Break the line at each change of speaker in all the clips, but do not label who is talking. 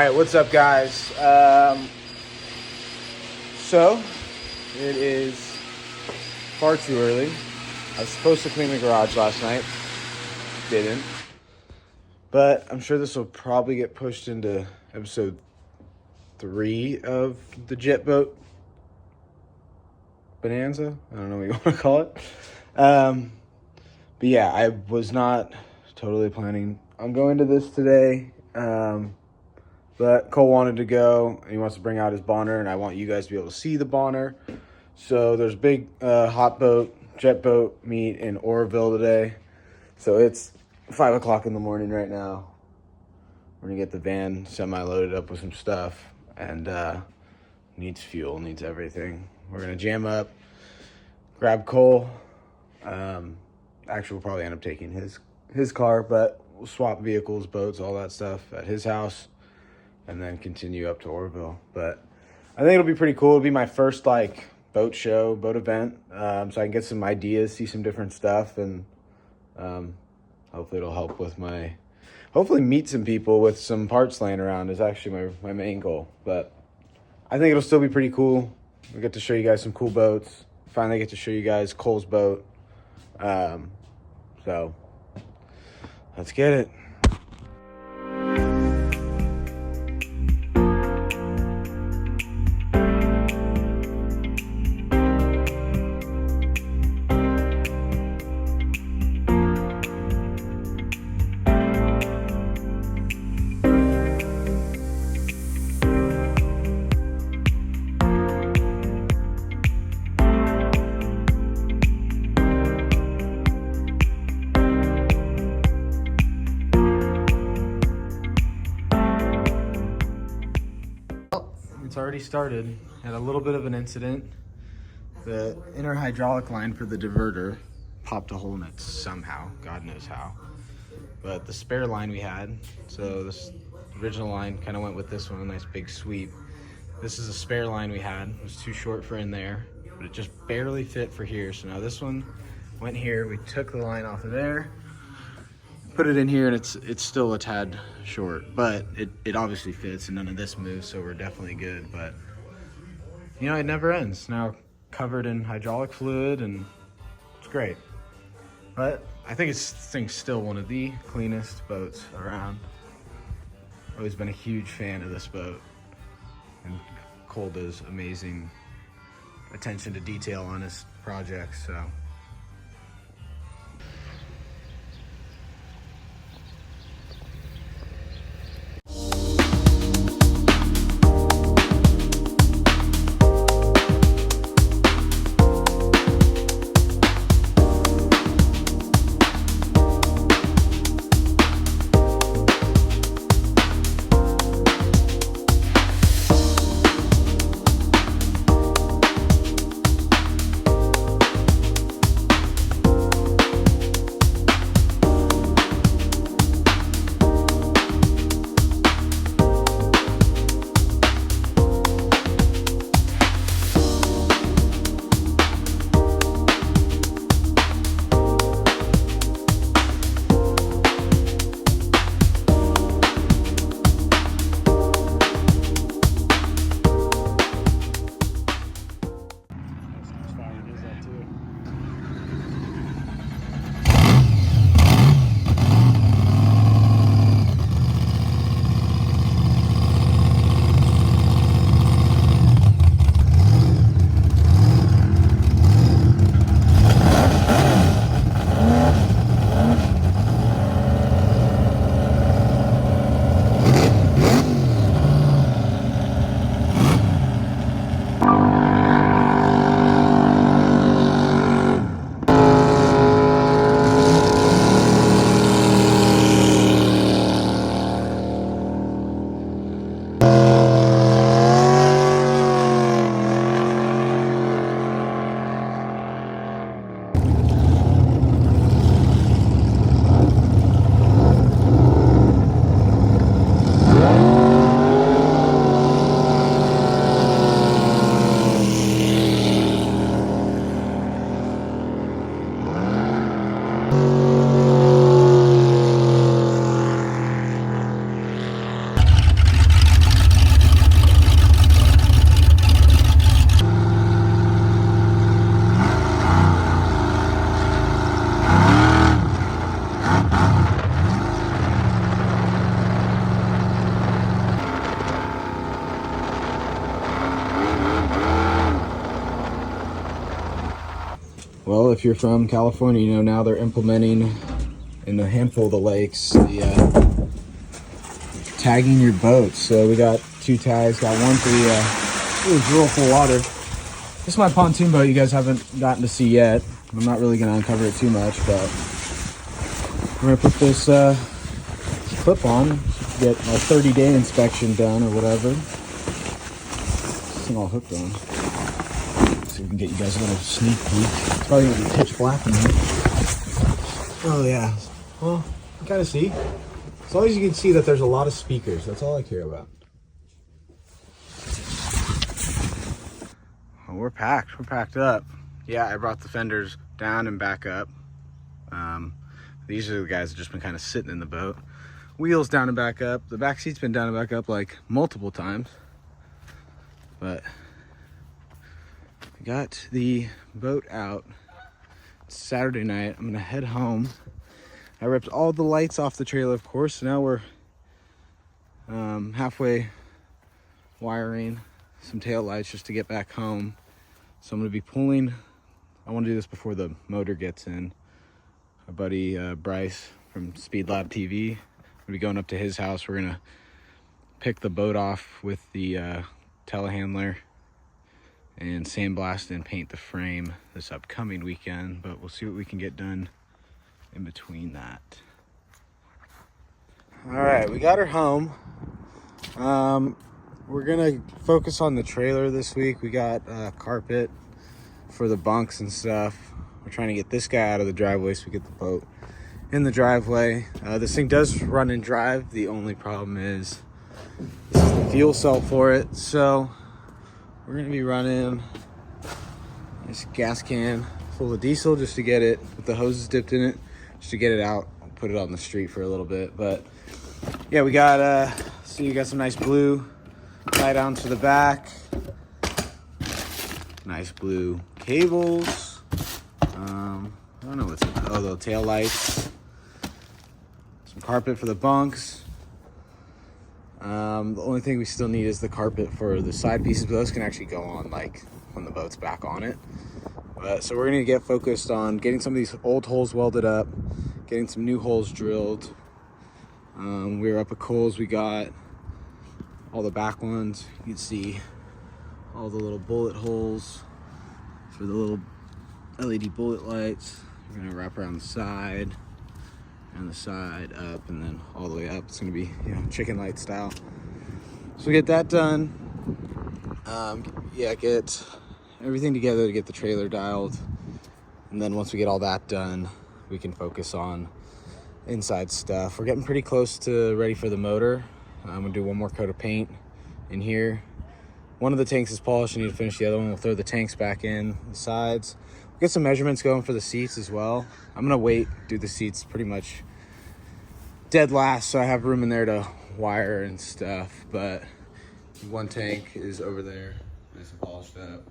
right, what's up, guys? So it is far too early. I was supposed to clean the garage last night, didn't. But I'm sure this will probably get pushed into episode 3 of the jet boat bonanza. I don't know what you want to call it. But yeah, I was not totally planning on going to this today. But Cole wanted to go, and he wants to bring out his Bonner, and I want you guys to be able to see the Bonner. So there's big hot boat, jet boat meet in Oroville today. So it's 5 o'clock in the morning right now. We're going to get the van semi-loaded up with some stuff, and needs fuel, needs everything. We're going to jam up, grab Cole. Actually, we'll probably end up taking his car, but we'll swap vehicles, boats, all that stuff at his house, and then continue up to Oroville. But I think it'll be pretty cool. It'll be my first boat show, boat event, so I can get some ideas, see some different stuff, and hopefully it'll help with hopefully meet some people with some parts laying around is actually my main goal. But I think it'll still be pretty cool. We get to show you guys some cool boats. Finally get to show you guys Cole's boat. So let's get it. It's already started. Had a little bit of an incident. The inner hydraulic line for the diverter popped a hole in it somehow. God knows how. But the spare line we had, so this original line kind of went with this one, a nice big sweep. This is a spare line we had. It was too short for in there, but it just barely fit for here. So now this one went here. We took the line off of there, put it in here, and it's still a tad short, but it obviously fits, and none of this moves, so we're definitely good. But you know, it never ends. Now covered in hydraulic fluid, and it's great. But I think this thing's still one of the cleanest boats around. Always been a huge fan of this boat, and Cole does amazing attention to detail on his projects, so. if you're from California, you know now they're implementing in a handful of the lakes the tagging your boats. So we got 2 tags, got one for the drill full water. This is my pontoon boat you guys haven't gotten to see yet. I'm not really gonna uncover it too much, but we're gonna put this clip on, get a 30-day inspection done or whatever. This thing all hooked on. So we can get you guys a little sneak peek. It's probably gonna be pitch black in here. Oh yeah, well, you kind of see. As long as you can see that there's a lot of speakers, that's all I care about. Well, we're packed up. Yeah, I brought the fenders down and back up. These are the guys that just been kind of sitting in the boat. Wheels down and back up. The back seat's been down and back up like multiple times. But we got the boat out. It's Saturday night. I'm gonna head home. I ripped all the lights off the trailer, of course. So now we're halfway wiring some tail lights just to get back home. So I'm gonna be pulling. I want to do this before the motor gets in. Our buddy Bryce from Speed Lab TV. I'm gonna be going up to his house. We're gonna pick the boat off with the telehandler and sandblast and paint the frame this upcoming weekend. But we'll see what we can get done in between that. All right, we got her home. We're gonna focus on the trailer this week. We got carpet for the bunks and stuff. We're trying to get this guy out of the driveway so we get the boat in the driveway. This thing does run and drive. The only problem is this is the fuel cell for it. So we're gonna be running this gas can full of diesel just to get it with the hoses dipped in it, just to get it out, put it on the street for a little bit. But yeah, we got so you got some nice blue tie down to the back, nice blue cables. I don't know what's the tail lights, some carpet for the bunks. The only thing we still need is the carpet for the side pieces, but those can actually go on like when the boat's back on it. So we're gonna get focused on getting some of these old holes welded up, getting some new holes drilled. We were up at Kohl's, we got all the back ones. You can see all the little bullet holes for the little LED bullet lights. We're gonna wrap around the side and the side up and then all the way up. It's gonna be, you know, chicken light style. So we get that done. Yeah, get everything together to get the trailer dialed. And then once we get all that done, we can focus on inside stuff. We're getting pretty close to ready for the motor. I'm gonna do one more coat of paint in here. One of the tanks is polished. I need to finish the other one. We'll throw the tanks back in the sides. We'll get some measurements going for the seats as well. I'm gonna wait, do the seats pretty much dead last, so I have room in there to wire and stuff. But one tank is over there, nice and polished up.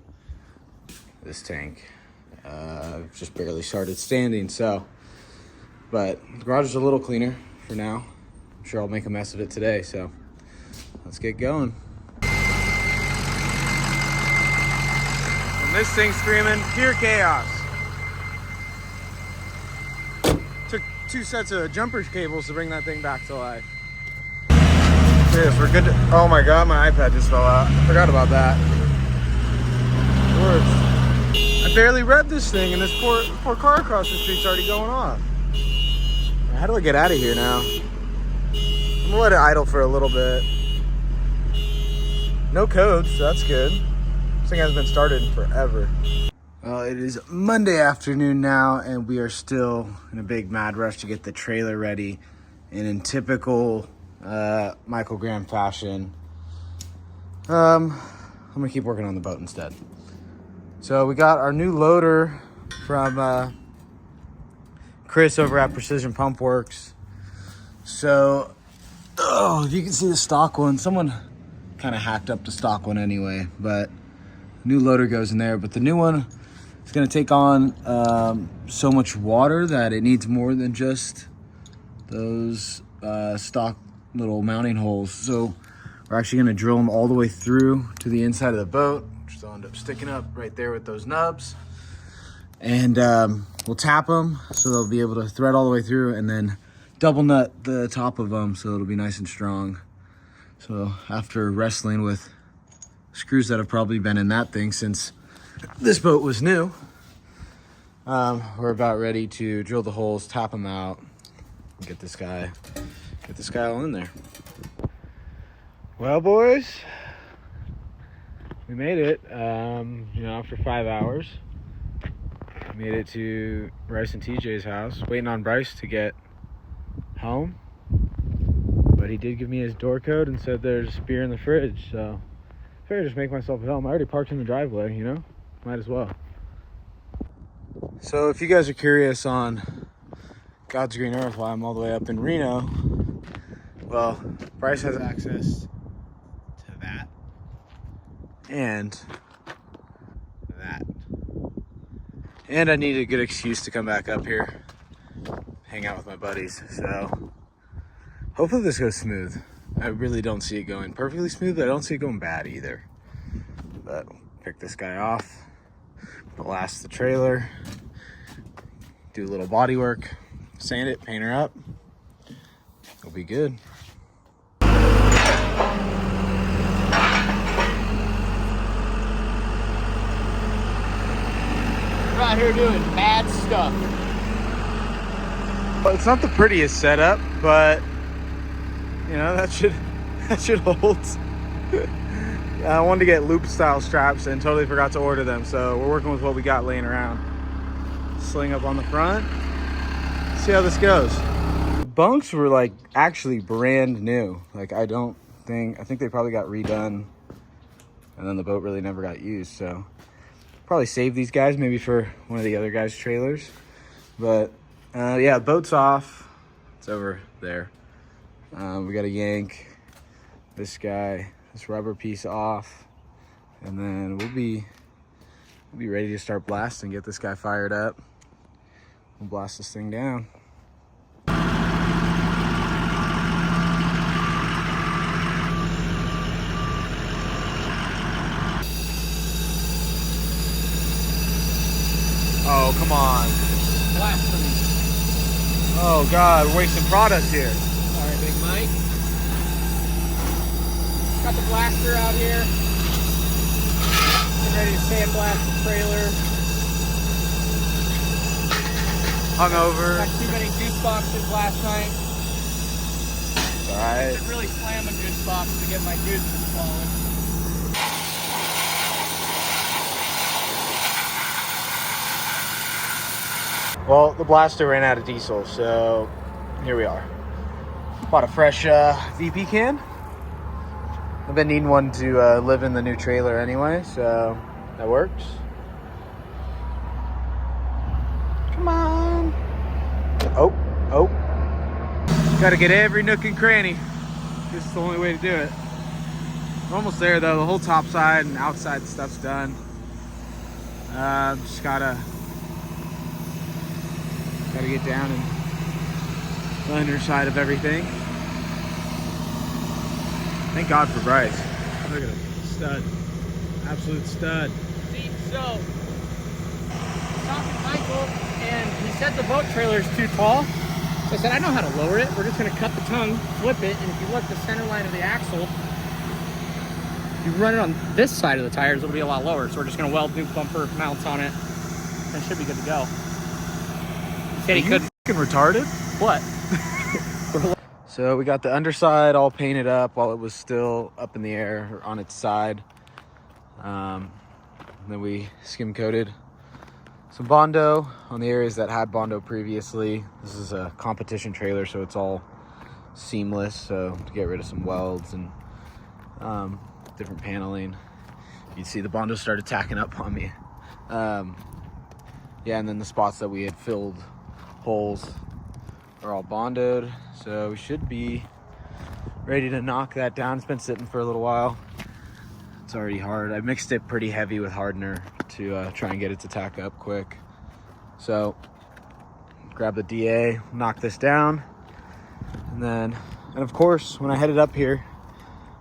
This tank just barely started standing, so. But the garage is a little cleaner for now. I'm sure I'll make a mess of it today, so let's get going. And this thing's screaming pure chaos. Took 2 sets of jumper cables to bring that thing back to life. Yes, we're good to, oh my God, my iPad just fell out. I forgot about that. I barely read this thing and this poor car across the street's already going off. How do I get out of here now? I'm gonna let it idle for a little bit. No codes, so that's good. This thing hasn't been started in forever. Well, it is Monday afternoon now, and we are still in a big mad rush to get the trailer ready. And in typical Michael Graham fashion, I'm gonna keep working on the boat instead. So we got our new loader from Chris over at Precision Pump Works. So, if you can see the stock one, someone kind of hacked up the stock one anyway, but new loader goes in there. But the new one is going to take on so much water that it needs more than just those stock little mounting holes. So we're actually going to drill them all the way through to the inside of the boat, which they'll end up sticking up right there with those nubs. And we'll tap them so they'll be able to thread all the way through, and then double nut the top of them so it'll be nice and strong. So after wrestling with screws that have probably been in that thing since this boat was new, we're about ready to drill the holes, tap them out, and get this guy all in there. Well, boys, we made it. After 5 hours, made it to Bryce and TJ's house. Waiting on Bryce to get home, but he did give me his door code and said there's beer in the fridge. So I figured I'd just make myself at home. I already parked in the driveway, might as well. So if you guys are curious on God's green earth why I'm all the way up in Reno, well, Bryce has access to that and that. And I need a good excuse to come back up here, hang out with my buddies. So hopefully this goes smooth. I really don't see it going perfectly smooth, but I don't see it going bad either. But pick this guy off, blast the trailer, do a little body work, sand it, paint her up. It'll be good.
We're out here doing bad stuff.
Well, it's not the prettiest setup, but that should hold. I wanted to get loop style straps and totally forgot to order them, so we're working with what we got laying around. Sling up on the front. See how this goes. The bunks were like actually brand new. Like I think they probably got redone, and then the boat really never got used. So probably save these guys maybe for one of the other guys' trailers. But yeah, boat's off. It's over there. We got to yank this rubber piece off, and then we'll be ready to start blasting. Get this guy fired up. We'll blast this thing down. Oh, come on.
Blasphemy.
Oh, God, we're wasting product here.
All right, Big Mike. Got the blaster out here. Getting ready to sandblast the trailer.
Hungover.
Got too many juice boxes last night.
All right.
I should really slam a juice box to get my juices flowing.
Well, the blaster ran out of diesel, so here we are. Bought a fresh VP can. I've been needing one to live in the new trailer anyway, so that works. Come on. Oh. Gotta get every nook and cranny. This is the only way to do it. We're almost there though. The whole top side and outside stuff's done. Just gotta get down and the underside of everything. Thank God for Bryce. Look at him. Stud. Absolute stud.
See, so talking to Michael, and he said the boat trailer is too tall. So I said, I know how to lower it. We're just going to cut the tongue, flip it, and if you look at the center line of the axle, you run it on this side of the tires, it'll be a lot lower. So we're just going to weld new bumper mounts on it, and it should be good to go. He said he could.
Fucking retarded?
What?
So we got the underside all painted up while it was still up in the air or on its side. Then we skim coated some Bondo on the areas that had Bondo previously. This is a competition trailer, so it's all seamless. So to get rid of some welds and different paneling. You'd see the Bondo started tacking up on me. Yeah, and then the spots that we had filled holes are all bondoed, so we should be ready to knock that down. It's been sitting for a little while. It's already hard. I mixed it pretty heavy with hardener to try and get it to tack up quick. So grab the DA, knock this down, and of course when I headed up here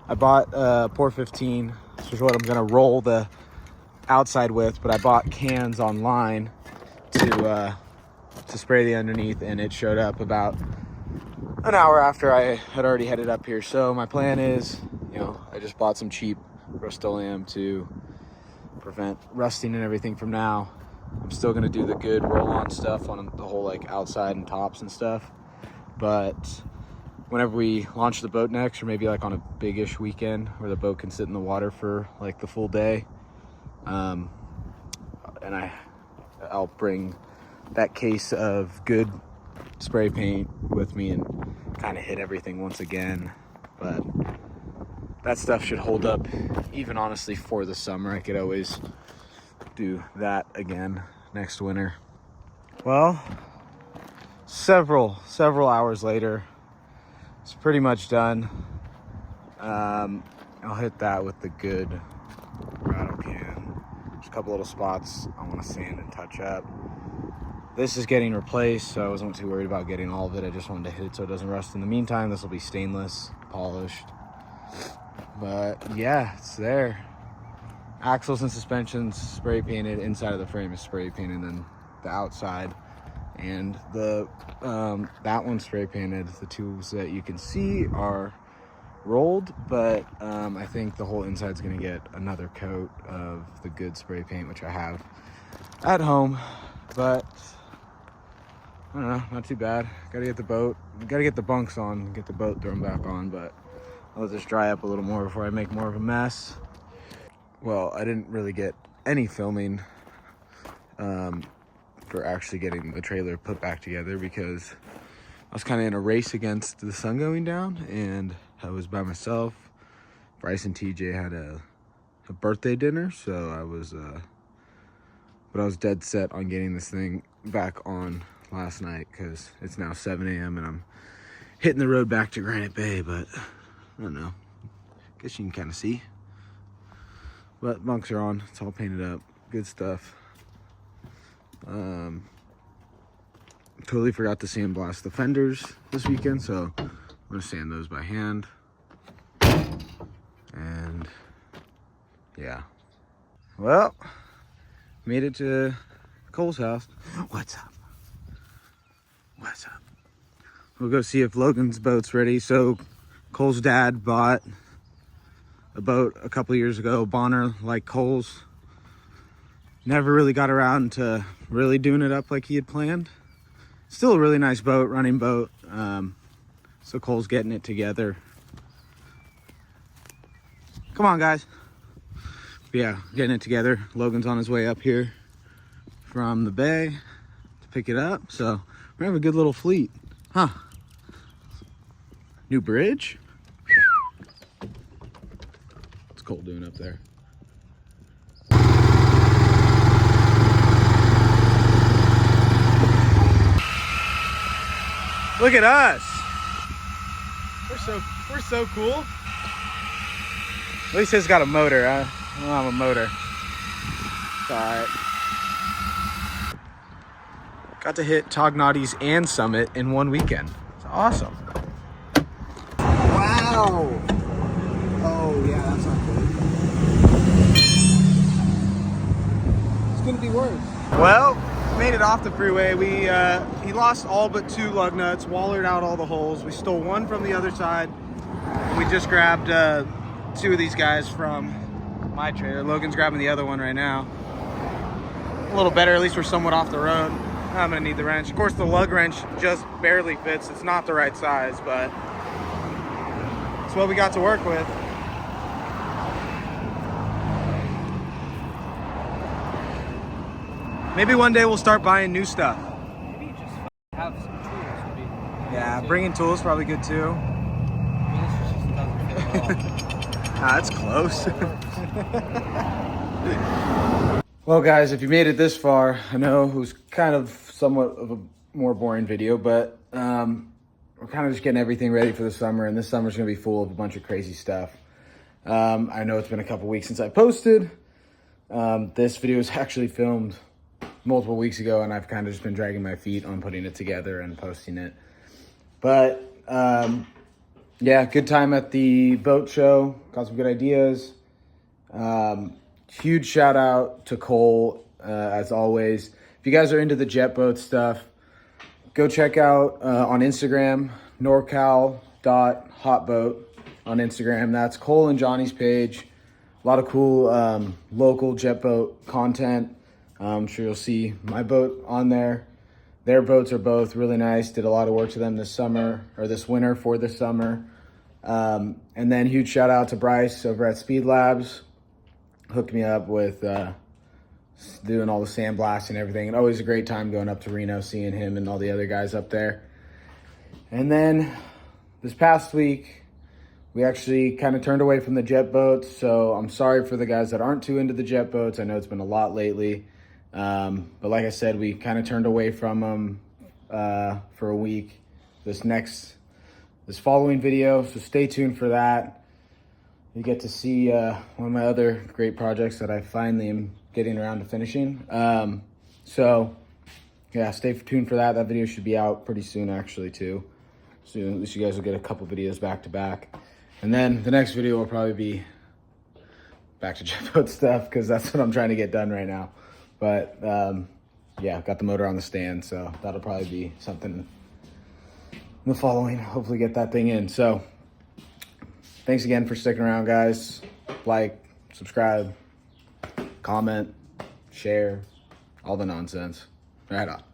I bought Pour 15. This is what I'm gonna roll the outside with, but I bought cans online to spray the underneath, and it showed up about an hour after I had already headed up here. So my plan is, I just bought some cheap Rust-Oleum to prevent rusting and everything from now. I'm still gonna do the good roll-on stuff on the whole like outside and tops and stuff, but whenever we launch the boat next, or maybe like on a big-ish weekend where the boat can sit in the water for like the full day, and I'll bring that case of good spray paint with me and kind of hit everything once again. But that stuff should hold up even honestly for the summer. I could always do that again next winter. Well, several hours later, it's pretty much done. I'll hit that with the good rattle can. There's a couple little spots I want to sand and touch up. This is getting replaced, so I wasn't too worried about getting all of it. I just wanted to hit it so it doesn't rust. In the meantime, this will be stainless, polished. But yeah, it's there. Axles and suspensions spray painted. Inside of the frame is spray painted, and then the outside and the that one's spray painted. The tubes that you can see are rolled, but I think the whole inside's gonna get another coat of the good spray paint, which I have at home. But I don't know, not too bad. Gotta get the bunks on, get the boat thrown back on, but I'll let this dry up a little more before I make more of a mess. Well, I didn't really get any filming for actually getting the trailer put back together because I was kind of in a race against the sun going down, and I was by myself. Bryce and TJ had a birthday dinner, so I was dead set on getting this thing back on last night because it's now 7 a.m. and I'm hitting the road back to Granite Bay, but I don't know. Guess you can kind of see. But bunks are on. It's all painted up. Good stuff. Totally forgot to sandblast the fenders this weekend, so I'm gonna sand those by hand. And yeah. Well, made it to Cole's house. What's up? What's up? We'll go see if Logan's boat's ready. So Cole's dad bought a boat a couple years ago, Bonner, like Cole's. Never really got around to really doing it up like he had planned. Still a really nice boat, running boat. So Cole's getting it together. Come on, guys. But yeah, getting it together. Logan's on his way up here from the bay to pick it up. So we have a good little fleet. Huh. New bridge. What's Cole doing up there? Look at us. We're so cool. At least it's got a motor. I don't have a motor. It's all right. Got to hit Tognotti's and Summit in one weekend. It's awesome. Wow. Oh yeah, that's not good. It's gonna be worse. Well, made it off the freeway. He lost all but 2 lug nuts, wallered out all the holes. We stole one from the other side. We just grabbed 2 of these guys from my trailer. Logan's grabbing the other one right now. A little better, at least we're somewhat off the road. I'm gonna need the wrench. Of course, the lug wrench just barely fits. It's not the right size, but it's what we got to work with. Maybe one day we'll start buying new stuff.
Maybe just have some tools would be.
Yeah, bringing tools probably good too.
This just doesn't fit at all.
That's close. Well, guys, if you made it this far, I know it was kind of somewhat of a more boring video, but we're kind of just getting everything ready for the summer, and this summer's gonna be full of a bunch of crazy stuff. I know it's been a couple weeks since I posted. This video was actually filmed multiple weeks ago, and I've kind of just been dragging my feet on putting it together and posting it. But yeah, good time at the boat show. Got some good ideas. Huge shout out to Cole, as always. if you guys are into the jet boat stuff, go check out on Instagram, norcal.hotboat on Instagram. That's Cole and Johnny's page. A lot of cool local jet boat content. I'm sure you'll see my boat on there. Their boats are both really nice. Did a lot of work to them this summer, or this winter for this summer. And then huge shout out to Bryce over at Speed Labs. Hooked me up with doing all the sandblast and everything. And always a great time going up to Reno, seeing him and all the other guys up there. And then this past week, we actually kind of turned away from the jet boats. So I'm sorry for the guys that aren't too into the jet boats. I know it's been a lot lately. But like I said, we kind of turned away from them for a week. This following video, so stay tuned for that. You get to see one of my other great projects that I finally am getting around to finishing. So yeah, stay tuned for that. That video should be out pretty soon actually too. So at least you guys will get a couple videos back to back. And then the next video will probably be back to jet boat stuff, because that's what I'm trying to get done right now. But yeah, got the motor on the stand, so that'll probably be something in the following. Hopefully get that thing in. So thanks again for sticking around, guys. Like, subscribe, comment, share, all the nonsense. Right on.